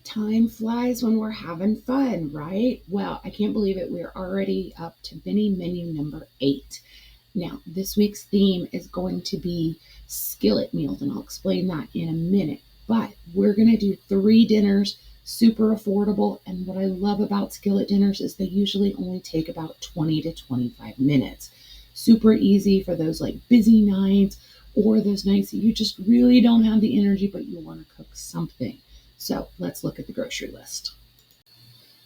Time flies when we're having fun, right? Well, I can't believe it. We're already up to mini menu number 8. Now, this week's theme is going to be skillet meals, and I'll explain that in a minute. But we're going to do 3 dinners, super affordable. And what I love about skillet dinners is they usually only take about 20 to 25 minutes. Super easy for those like busy nights or those nights that you just really don't have the energy, but you want to cook something. So let's look at the grocery list.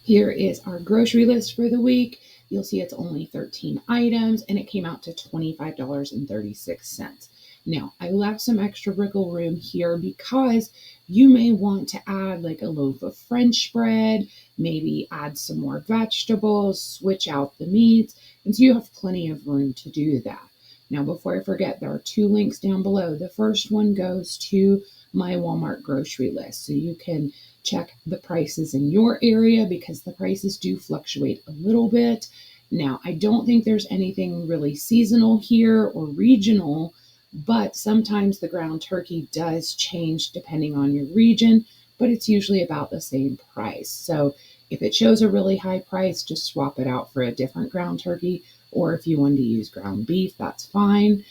Here is our grocery list for the week. You'll see it's only 13 items and it came out to $25.36. Now, I left some extra wiggle room here because you may want to add like a loaf of French bread, maybe add some more vegetables, switch out the meats, and so you have plenty of room to do that. Now, before I forget, there are 2 links down below. The first one goes to my Walmart grocery list, so you can check the prices in your area because the prices do fluctuate a little bit. Now, I don't think there's anything really seasonal here or regional, but sometimes the ground turkey does change depending on your region, but it's usually about the same price. So if it shows a really high price, just swap it out for a different ground turkey, or if you want to use ground beef, that's fine.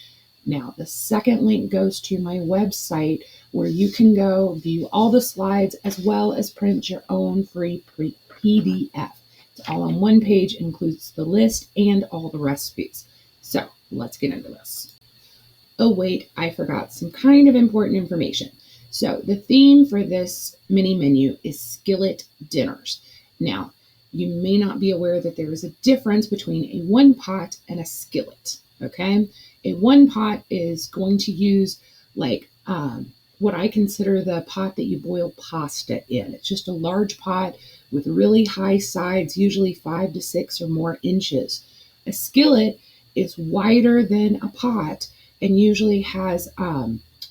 Now, the second link goes to my website where you can go view all the slides as well as print your own free PDF. It's all on one page, includes the list and all the recipes. So let's get into this. Oh, wait, I forgot some kind of important information. So the theme for this mini menu is skillet dinners. Now, you may not be aware that there is a difference between a one pot and a skillet, okay? A one pot is going to use like what I consider the pot that you boil pasta in. It's just a large pot with really high sides, usually 5 to 6 or more inches. A skillet is wider than a pot and usually has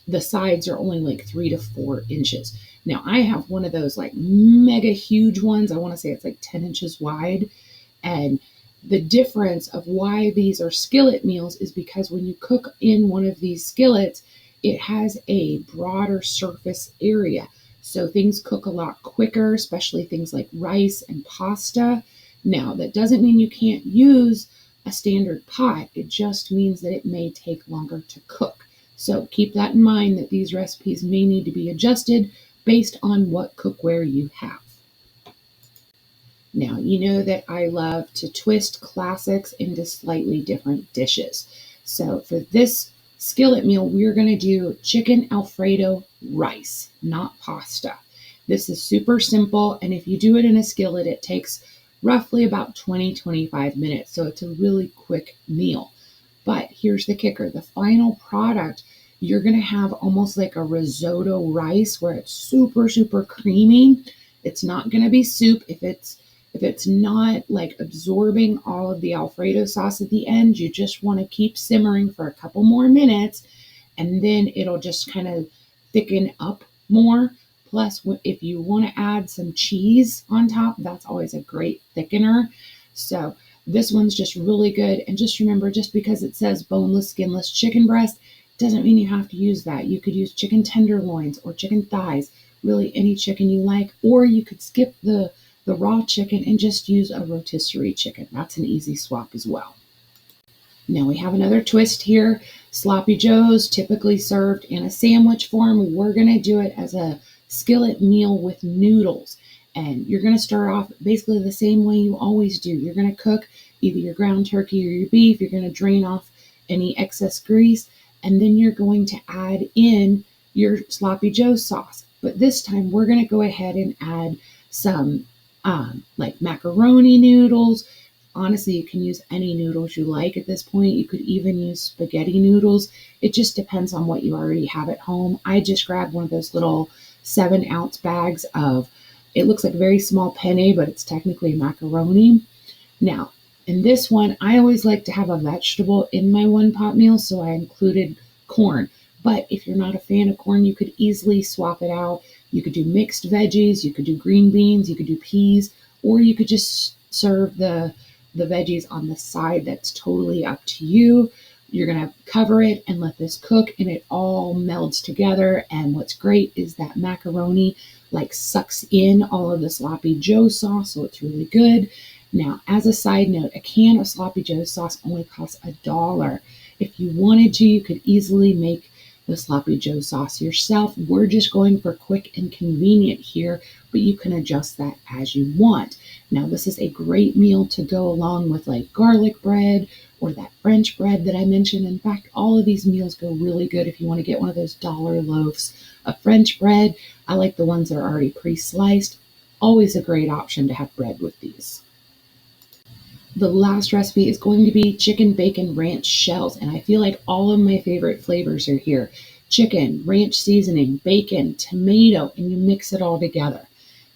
the sides are only like 3 to 4 inches. Now, I have one of those like mega huge ones. I want to say it's like 10 inches wide. And the difference of why these are skillet meals is because when you cook in one of these skillets, it has a broader surface area. So things cook a lot quicker, especially things like rice and pasta. Now, that doesn't mean you can't use a standard pot. It just means that it may take longer to cook. So keep that in mind that these recipes may need to be adjusted based on what cookware you have. Now, you know that I love to twist classics into slightly different dishes. So for this skillet meal, we're going to do chicken Alfredo rice, not pasta. This is super simple, and if you do it in a skillet, it takes roughly about 20-25 minutes. So it's a really quick meal. But here's the kicker. The final product, you're going to have almost like a risotto rice where it's super, super creamy. It's not going to be soup. If it's not like absorbing all of the Alfredo sauce at the end, you just want to keep simmering for a couple more minutes, and then it'll just kind of thicken up more. Plus, if you want to add some cheese on top, that's always a great thickener. So this one's just really good. And just remember, just because it says boneless, skinless chicken breast doesn't mean you have to use that. You could use chicken tenderloins or chicken thighs, really any chicken you like, or you could skip the raw chicken and just use a rotisserie chicken. That's an easy swap as well. Now we have another twist here. Sloppy Joes, typically served in a sandwich form. We're going to do it as a skillet meal with noodles. And you're going to start off basically the same way you always do. You're going to cook either your ground turkey or your beef. You're going to drain off any excess grease, and then you're going to add in your Sloppy Joe sauce. But this time we're going to go ahead and add some like macaroni noodles. Honestly, you can use any noodles you like at this point. You could even use spaghetti noodles. It just depends on what you already have at home. I just grabbed one of those little 7-ounce bags of, it looks like a very small penne, but it's technically macaroni. Now, in this one, I always like to have a vegetable in my one pot meal, so I included corn. But if you're not a fan of corn, you could easily swap it out. You could do mixed veggies, you could do green beans, you could do peas, or you could just serve the veggies on the side. That's totally up to you. You're going to cover it and let this cook, and it all melds together. And what's great is that macaroni like sucks in all of the sloppy joe sauce, so it's really good. Now, as a side note, a can of sloppy joe sauce only costs $1. If you wanted to, you could easily make the sloppy joe sauce yourself. We're just going for quick and convenient here, but you can adjust that as you want. Now, this is a great meal to go along with like garlic bread or that French bread that I mentioned. In fact, all of these meals go really good if you want to get one of those dollar loaves of French bread. I like the ones that are already pre-sliced. Always a great option to have bread with these. The last recipe is going to be chicken bacon ranch shells, and I feel like all of my favorite flavors are here. Chicken, ranch seasoning, bacon, tomato, and you mix it all together.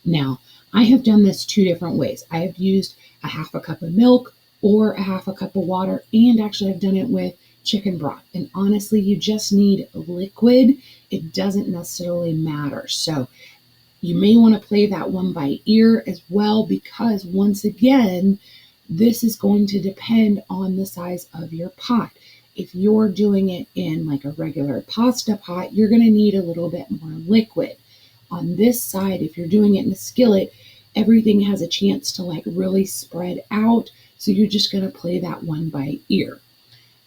Now, I have done this two different ways. I have used a half a cup of milk or a half a cup of water, and actually I've done it with chicken broth. And honestly, you just need liquid. It doesn't necessarily matter. So you may want to play that one by ear as well, because once again, this is going to depend on the size of your pot. If you're doing it in like a regular pasta pot, you're going to need a little bit more liquid. On this side, if you're doing it in a skillet, everything has a chance to like really spread out. So you're just going to play that one by ear.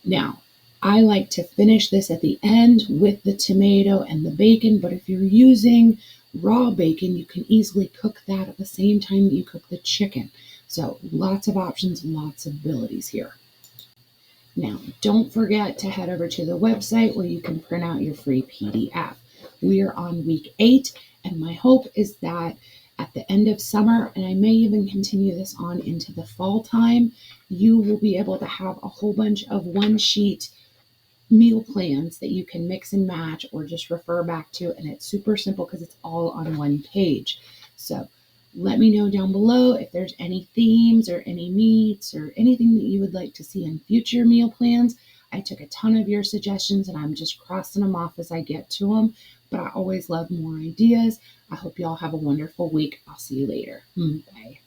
Now, I like to finish this at the end with the tomato and the bacon, but if you're using raw bacon, you can easily cook that at the same time that you cook the chicken. So lots of options, lots of abilities here. Now, don't forget to head over to the website where you can print out your free PDF. We are on week 8, and my hope is that at the end of summer, and I may even continue this on into the fall time, you will be able to have a whole bunch of one-sheet meal plans that you can mix and match or just refer back to, and it's super simple because it's all on one page. So let me know down below if there's any themes or any meats or anything that you would like to see in future meal plans. I took a ton of your suggestions and I'm just crossing them off as I get to them, but I always love more ideas. I hope you all have a wonderful week. I'll see you later. Bye.